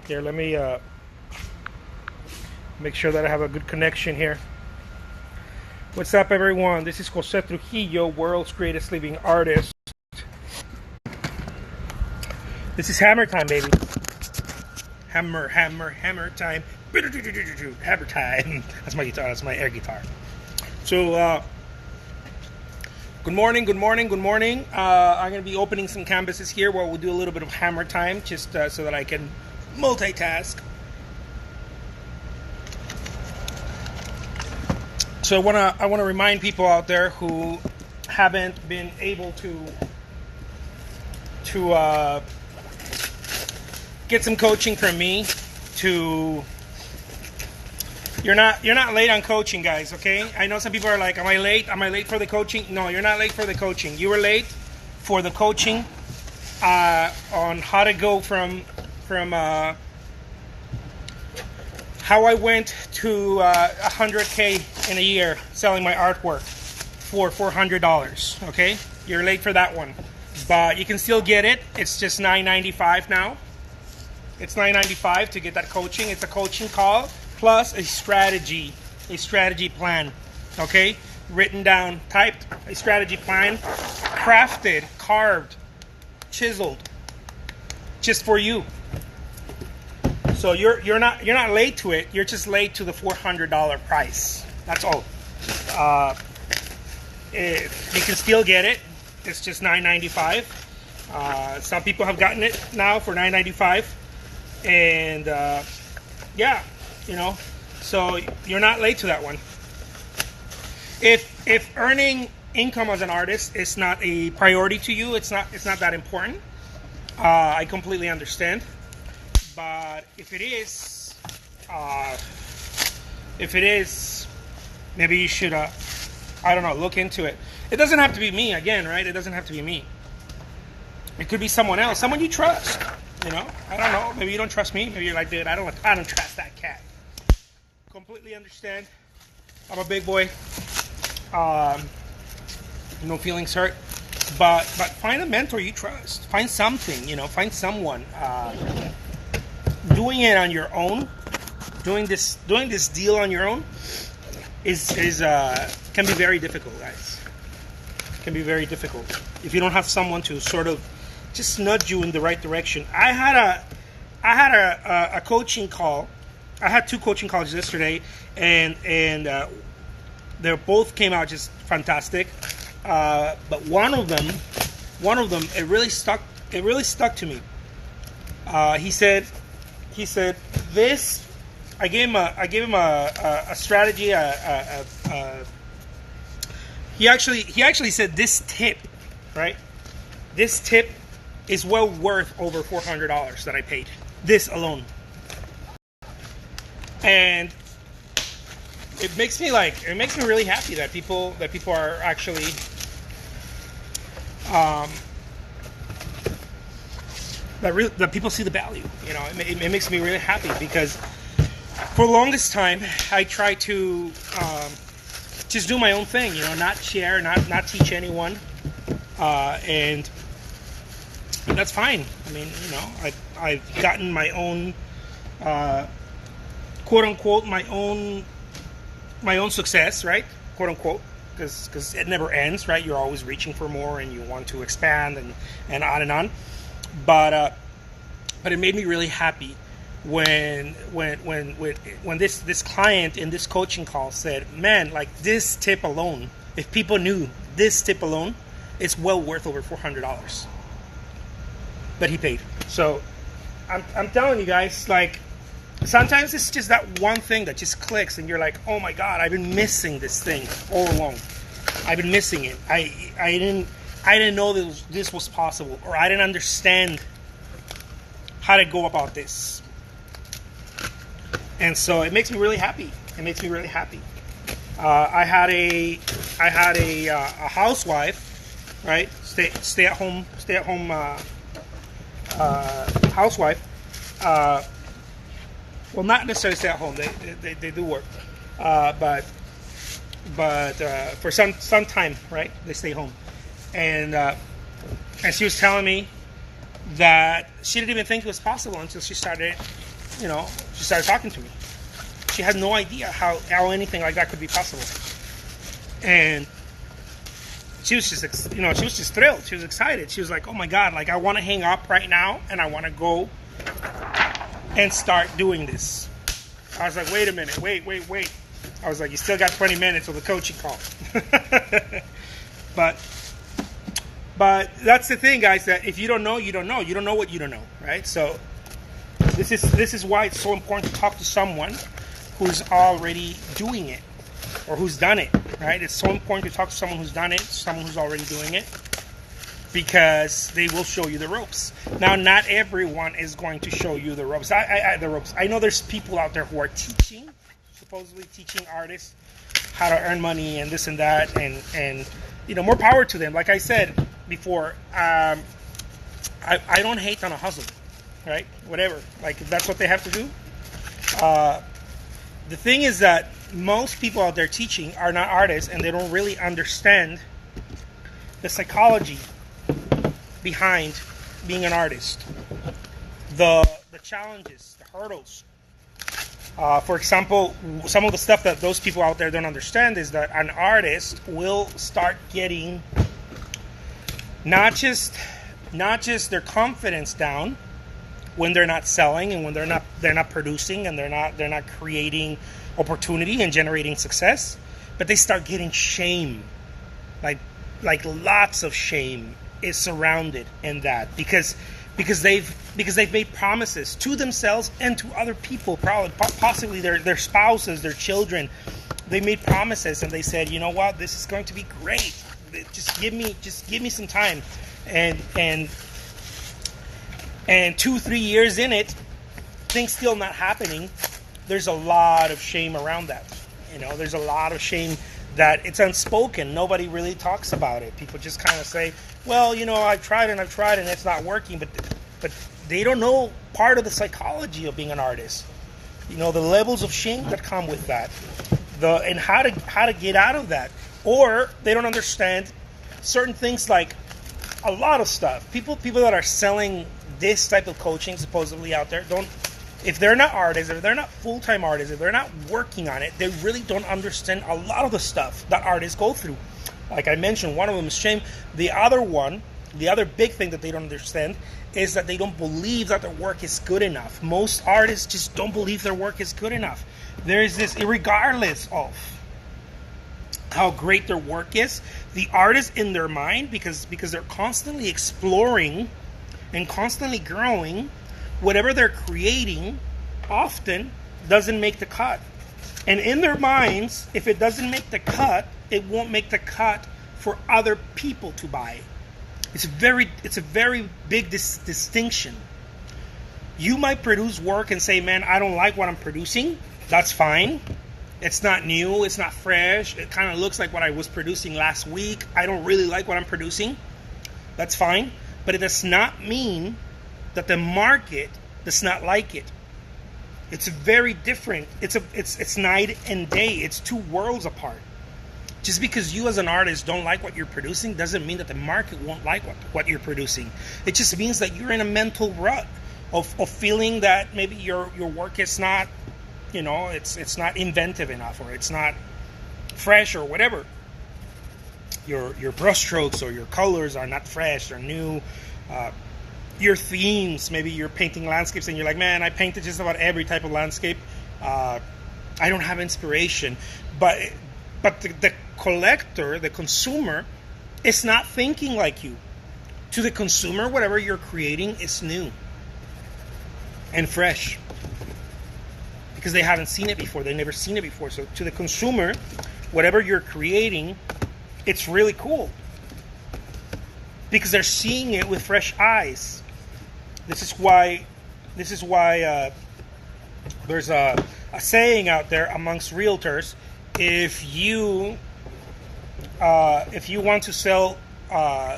Here, let me make sure that I have a good connection here. What's up, everyone? This is Jose Trujillo, world's greatest living artist. This is hammer time, baby. Hammer time. Hammer time. That's my guitar. That's my air guitar. So, good morning. I'm going to be opening some canvases here where we'll do a little bit of hammer time, just so that I can multitask. So I want to remind people out there who haven't been able to get some coaching from me. You're not late on coaching, guys. Okay, I know some people are like, "Am I late? Am I late for the coaching?" No, you're not late for the coaching. You were late for the coaching on how to go from how I went to 100K in a year selling my artwork for $400. Okay, you're late for that one, but you can still get it. It's just $9.95 now. It's $9.95 to get that coaching. It's a coaching call plus a strategy plan. Okay, written down, typed, a strategy plan, crafted, carved, chiseled, just for you. So you're not late to it. You're just late to the $400 price. That's all. You can still get it. It's just $9.95. Some people have gotten it now for $9.95, and yeah, you know. So you're not late to that one. If earning income as an artist is not a priority to you, it's not that important. I completely understand. But if it is, maybe you should, I don't know, look into it. It doesn't have to be me, again, right? It doesn't have to be me. It could be someone else, someone you trust. You know, I don't know. Maybe you don't trust me. Maybe you're like, dude, I don't trust that cat. Completely understand. I'm a big boy. No feelings hurt. But find a mentor you trust. Find something. You know, find someone. Doing it on your own, doing this deal on your own, can be very difficult, guys. Can be very difficult if you don't have someone to sort of just nudge you in the right direction. I had a coaching call. I had 2 coaching calls yesterday, and they both came out just fantastic. But one of them, it really stuck. It really stuck to me. He said this. I gave him a strategy. He actually said this tip, right? This tip is well worth over $400 that I paid. This alone, and it makes me really happy that people are actually that people see the value. You know, it makes me really happy because for the longest time I tried to just do my own thing. You know, not share, not teach anyone, and that's fine. I mean, you know, I've gotten my own quote unquote my own success, right? Quote unquote. Because it never ends, right? You're always reaching for more, and you want to expand, and on and on. But it made me really happy when this client in this coaching call said, "Man, like this tip alone, if people knew this tip alone, it's well worth over $400." But he paid. So I'm telling you guys, like sometimes it's just that one thing that just clicks, and you're like, "Oh my God, I've been missing this thing all along. I've been missing it. I didn't know this was possible, or I didn't understand how to go about this." And so it makes me really happy. It makes me really happy. I had a housewife, right? Stay at home housewife. Well, not necessarily stay at home. They do work, but for some time, right? They stay home, and she was telling me that she didn't even think it was possible until she started she started talking to me. She had no idea how anything like that could be possible. And she was just, she was just thrilled. She was excited. She was like, oh my God, like I want to hang up right now and I want to go and start doing this. I was like, wait a minute, wait. I was like, you still got 20 minutes of the coaching call. But that's the thing, guys, that if you don't know, you don't know. You don't know what you don't know, right? So this is why it's so important to talk to someone who's already doing it or who's done it, right? It's so important to talk to someone who's done it, someone who's already doing it, because they will show you the ropes. Now, not everyone is going to show you the ropes. I know there's people out there who are supposedly teaching artists how to earn money and this and that, and more power to them. Like I said before, I don't hate on a hustle, right? Whatever. Like, if that's what they have to do. The thing is that most people out there teaching are not artists, and they don't really understand the psychology behind being an artist, the challenges, the hurdles. For example, some of the stuff that those people out there don't understand is that an artist will start getting not just their confidence down when they're not selling and when they're not producing and they're not creating opportunity and generating success, but they start getting shame, like lots of shame is surrounded in that because they've made promises to themselves and to other people, probably possibly their spouses, their children. They made promises and they said, you know what, this is going to be great. Just give me some time, and 2-3 years in it, things still not happening. There's a lot of shame around that. There's a lot of shame that it's unspoken. Nobody really talks about it. People just kind of say, well, I've tried and it's not working, but they don't know part of the psychology of being an artist. The levels of shame that come with that, and how to get out of that. Or they don't understand certain things, like a lot of stuff. People that are selling this type of coaching supposedly out there if they're not artists, if they're not full-time artists, if they're not working on it, they really don't understand a lot of the stuff that artists go through. Like I mentioned, one of them is shame. The other big thing that they don't understand is that they don't believe that their work is good enough. Most artists just don't believe their work is good enough. There is this, regardless of how great their work is, the artist in their mind, because they're constantly exploring and constantly growing, whatever they're creating often doesn't make the cut. And in their minds, if it doesn't make the cut, it won't make the cut for other people to buy. It's a very big distinction. You might produce work and say, man, I don't like what I'm producing. That's fine. It's not new. It's not fresh. It kind of looks like what I was producing last week. I don't really like what I'm producing. That's fine. But it does not mean that the market does not like it. It's very different. It's night and day. It's two worlds apart. Just because you as an artist don't like what you're producing doesn't mean that the market won't like what you're producing. It just means that you're in a mental rut of feeling that maybe your work is not, it's not inventive enough, or it's not fresh, or whatever. Your brushstrokes or your colors are not fresh or new. Your themes, maybe you're painting landscapes and you're like, man, I painted just about every type of landscape. I don't have inspiration. But the collector, the consumer, is not thinking like you. To the consumer, whatever you're creating is new and fresh, because they haven't seen it before. They've never seen it before. So to the consumer, whatever you're creating, it's really cool, because they're seeing it with fresh eyes. This is why there's a saying out there amongst realtors: if you want to sell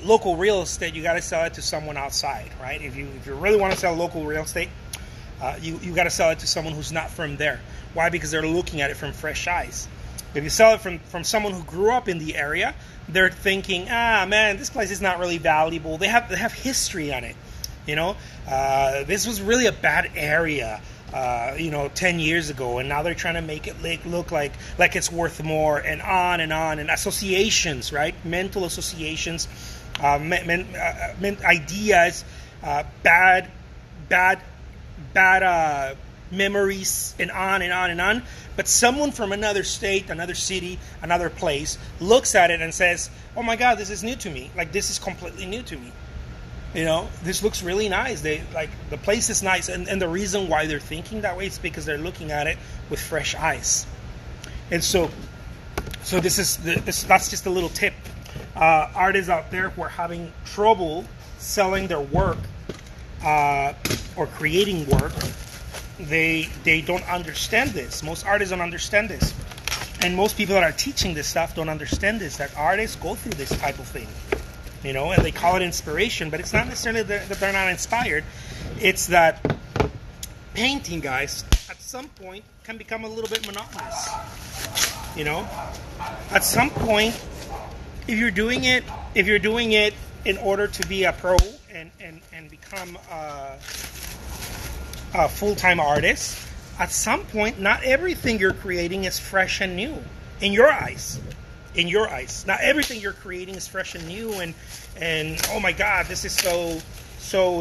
local real estate, you got to sell it to someone outside, right? If you really want to sell local real estate, you got to sell it to someone who's not from there. Why? Because they're looking at it from fresh eyes. If you sell it from someone who grew up in the area, they're thinking, man, this place is not really valuable. They have history on it. This was really a bad area. you know, 10 years ago, and now they're trying to make it look like it's worth more, and on and on, and associations, right? Mental associations, ideas, bad bad memories, and on and on and on. But someone from another state, another city, another place looks at it and says, oh my God, this is new to me. Like, this is completely new to me. You know, this looks really nice. They like, the place is nice, and the reason why they're thinking that way is because they're looking at it with fresh eyes. And so that's just a little tip. Artists out there who are having trouble selling their work or creating work, they don't understand this. Most artists don't understand this, and most people that are teaching this stuff don't understand this. That artists go through this type of thing. You know, and they call it inspiration, but it's not necessarily that they're not inspired. It's that painting, guys, at some point can become a little bit monotonous. You know, at some point, if you're doing it in order to be a pro and become a full-time artist, at some point, not everything you're creating is fresh and new in your eyes. In your eyes, not everything you're creating is fresh and new, and oh my God, this is so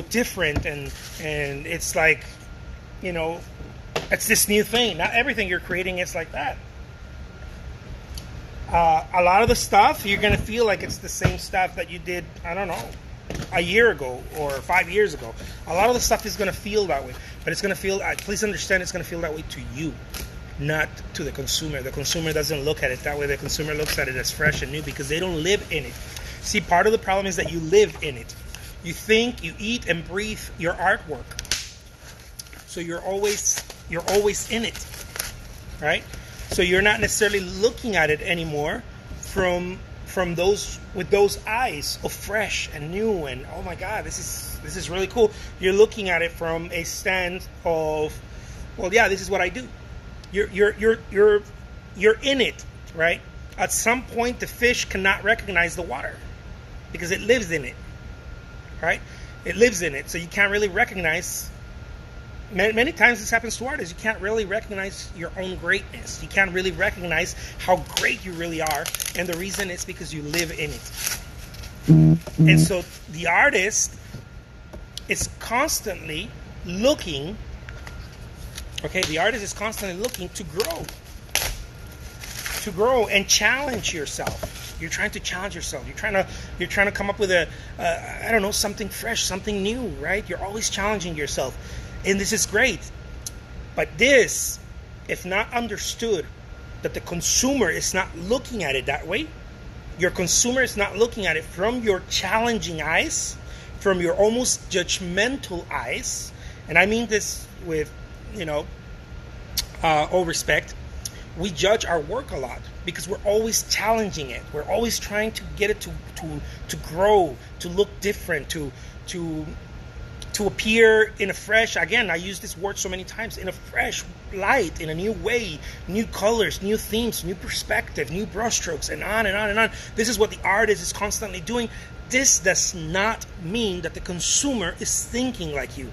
different, and it's like, you know, it's this new thing. Not everything you're creating is like that. A lot of the stuff you're gonna feel like it's the same stuff that you did, I don't know, a year ago or 5 years ago. A lot of the stuff is gonna feel that way, but it's gonna feel. Please understand, it's gonna feel that way to you, not to the consumer. The consumer doesn't look at it that way. The consumer looks at it as fresh and new because they don't live in it. See, part of the problem is that you live in it. You think, you eat, and breathe your artwork. So you're always in it, right? So you're not necessarily looking at it anymore from those, with those eyes of fresh and new, and oh my God, this is really cool. You're looking at it from a stand of, well, yeah, this is what I do. You're in it, right? At some point, the fish cannot recognize the water because it lives in it, right? It lives in it, so you can't really recognize. Many times this happens to artists. You can't really recognize your own greatness. You can't really recognize how great you really are, and the reason is because you live in it. And so the artist is constantly looking. Okay, the artist is constantly looking to grow and challenge yourself. You're trying to challenge yourself. You're trying to come up with I don't know, something fresh, something new, right? You're always challenging yourself, and this is great. But this, if not understood, that the consumer is not looking at it that way. Your consumer is not looking at it from your challenging eyes, from your almost judgmental eyes, and I mean this with, you know, all respect. We judge our work a lot because we're always challenging it. We're always trying to get it to grow, to look different, to appear in a fresh, again, I use this word so many times, in a fresh light, in a new way, new colors, new themes, new perspective, new brushstrokes, and on and on and on. This is what the artist is constantly doing. This does not mean that the consumer is thinking like you.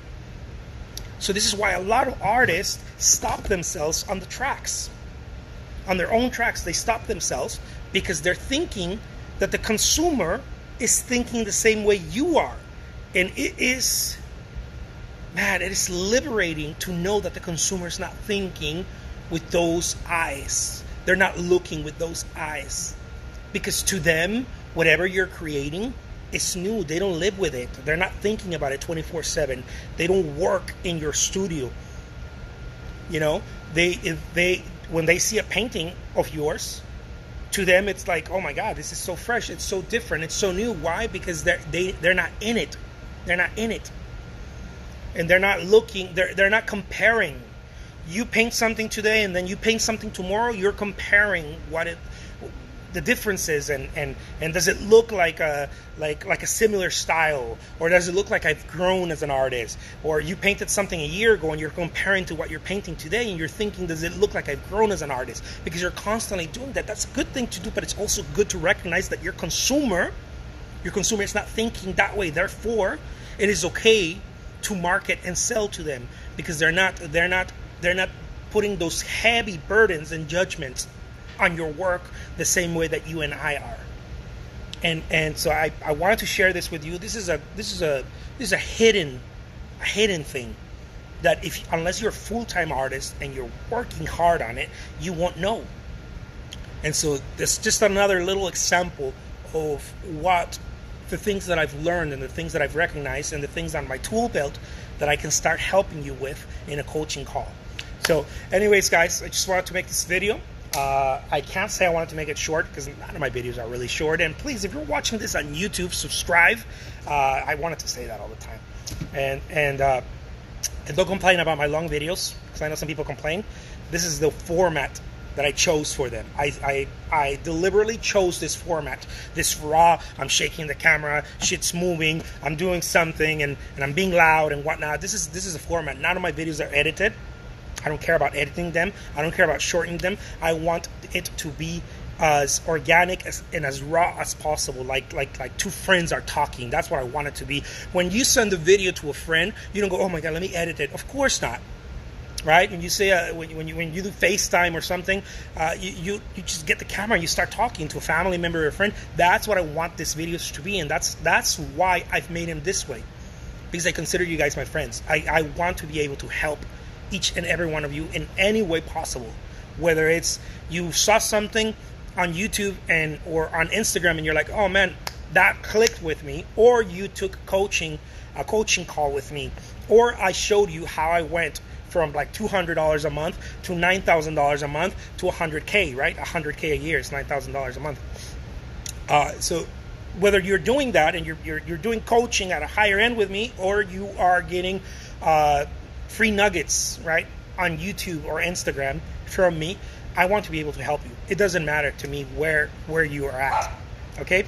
So this is why a lot of artists stop themselves on the tracks. On their own tracks, they stop themselves because they're thinking that the consumer is thinking the same way you are. And it is liberating to know that the consumer is not thinking with those eyes. They're not looking with those eyes. Because to them, whatever you're creating, it's new. They don't live with it. They're not thinking about it 24/7. They don't work in your studio. You know, when they see a painting of yours, to them it's like, oh my God, this is so fresh. It's so different. It's so new. Why? Because they're not in it. They're not in it, and they're not looking. They're not comparing. You paint something today, and then you paint something tomorrow. You're comparing the differences, and does it look like a similar style, or does it look like I've grown as an artist? Or you painted something a year ago and you're comparing to what you're painting today, and you're thinking, does it look like I've grown as an artist? Because you're constantly doing that. That's a good thing to do, but it's also good to recognize that your consumer is not thinking that way. Therefore, it is okay to market and sell to them, because they're not putting those heavy burdens and judgments on your work the same way that you and I are. And so I wanted to share this with you. This is a hidden thing that unless you're a full-time artist and you're working hard on it, you won't know. And so this just another little example of what the things that I've learned and the things that I've recognized and the things on my tool belt that I can start helping you with in a coaching call. So anyways, guys, I just wanted to make this video. I can't say I wanted to make it short because none of my videos are really short. And please, if you're watching this on YouTube, subscribe. I wanted to say that all the time. And don't complain about my long videos, because I know some people complain. This is the format that I chose for them. I deliberately chose this format, this raw, I'm shaking the camera, shit's moving, I'm doing something, and I'm being loud and whatnot. This is a format. None of my videos are edited. I don't care about editing them. I don't care about shortening them. I want it to be as organic and as raw as possible, like two friends are talking. That's what I want it to be. When you send a video to a friend, you don't go, oh my God, let me edit it. Of course not. Right? When you say when you do FaceTime or something, you just get the camera and you start talking to a family member or a friend. That's what I want this videos to be, and that's why I've made them this way, because I consider you guys my friends. I want to be able to help each and every one of you in any way possible, whether it's you saw something on YouTube or on Instagram and you're like, oh man, that clicked with me, or you took a coaching call with me, or I showed you how I went from like $200 a month to $9,000 a month to $100K, right? $100K a year is $9,000 a month. So whether you're doing that and you're doing coaching at a higher end with me, or you are getting free nuggets, right, on YouTube or Instagram from me, I want to be able to help you. It doesn't matter to me where you are at, okay?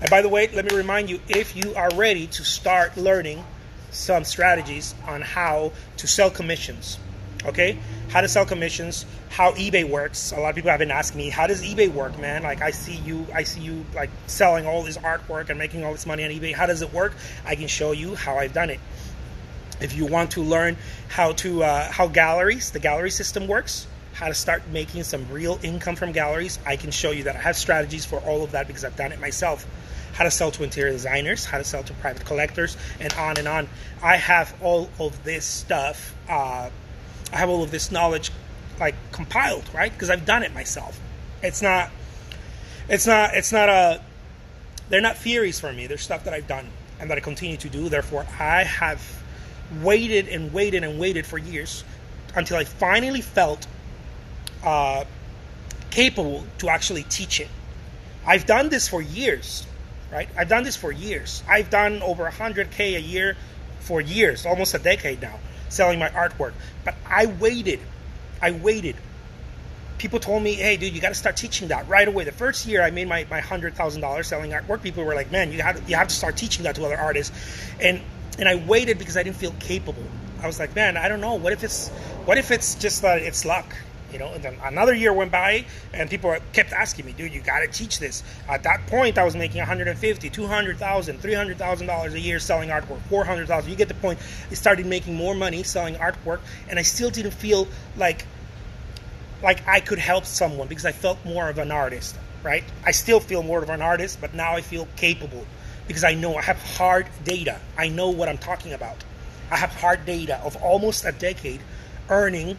And by the way, let me remind you, if you are ready to start learning some strategies on how to sell commissions, okay? How to sell commissions, how eBay works. A lot of people have been asking me, how does eBay work, man? Like I see you like selling all this artwork and making all this money on eBay. How does it work? I can show you how I've done it. If you want to learn how the gallery system works, how to start making some real income from galleries, I can show you that. I have strategies for all of that because I've done it myself. How to sell to interior designers, how to sell to private collectors, and on and on. I have all of this stuff. I have all of this knowledge like compiled, right? Because I've done it myself. They're not theories for me. They're stuff that I've done and that I continue to do. Therefore, I have waited and waited and waited for years until I finally felt capable to actually teach it. I've done this for years, right? I've done this for years. I've done over 100K a year for years, almost a decade now, selling my artwork. But I waited. People told me, hey, dude, you got to start teaching that right away. The first year I made my $100,000 selling artwork, people were like, man, you have to start teaching that to other artists. And I waited because I didn't feel capable. I was like, man, I don't know. What if it's just that it's luck? You know, and then another year went by and people kept asking me, dude, you got to teach this. At that point, I was making $150,000, $200,000, $300,000 a year selling artwork, $400,000. You get the point. I started making more money selling artwork, and I still didn't feel like I could help someone because I felt more of an artist, right? I still feel more of an artist, but now I feel capable because I know I have hard data. I know what I'm talking about. I have hard data of almost a decade earning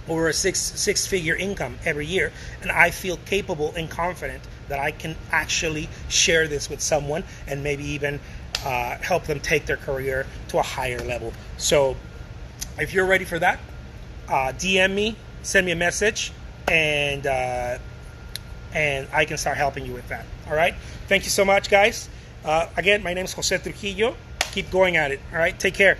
over a six-figure income every year, and I feel capable and confident that I can actually share this with someone and maybe even help them take their career to a higher level. So if you're ready for that, DM me, send me a message, and I can start helping you with that. All right? Thank you so much, guys. Again, my name is Jose Trujillo. Keep going at it. All right? Take care.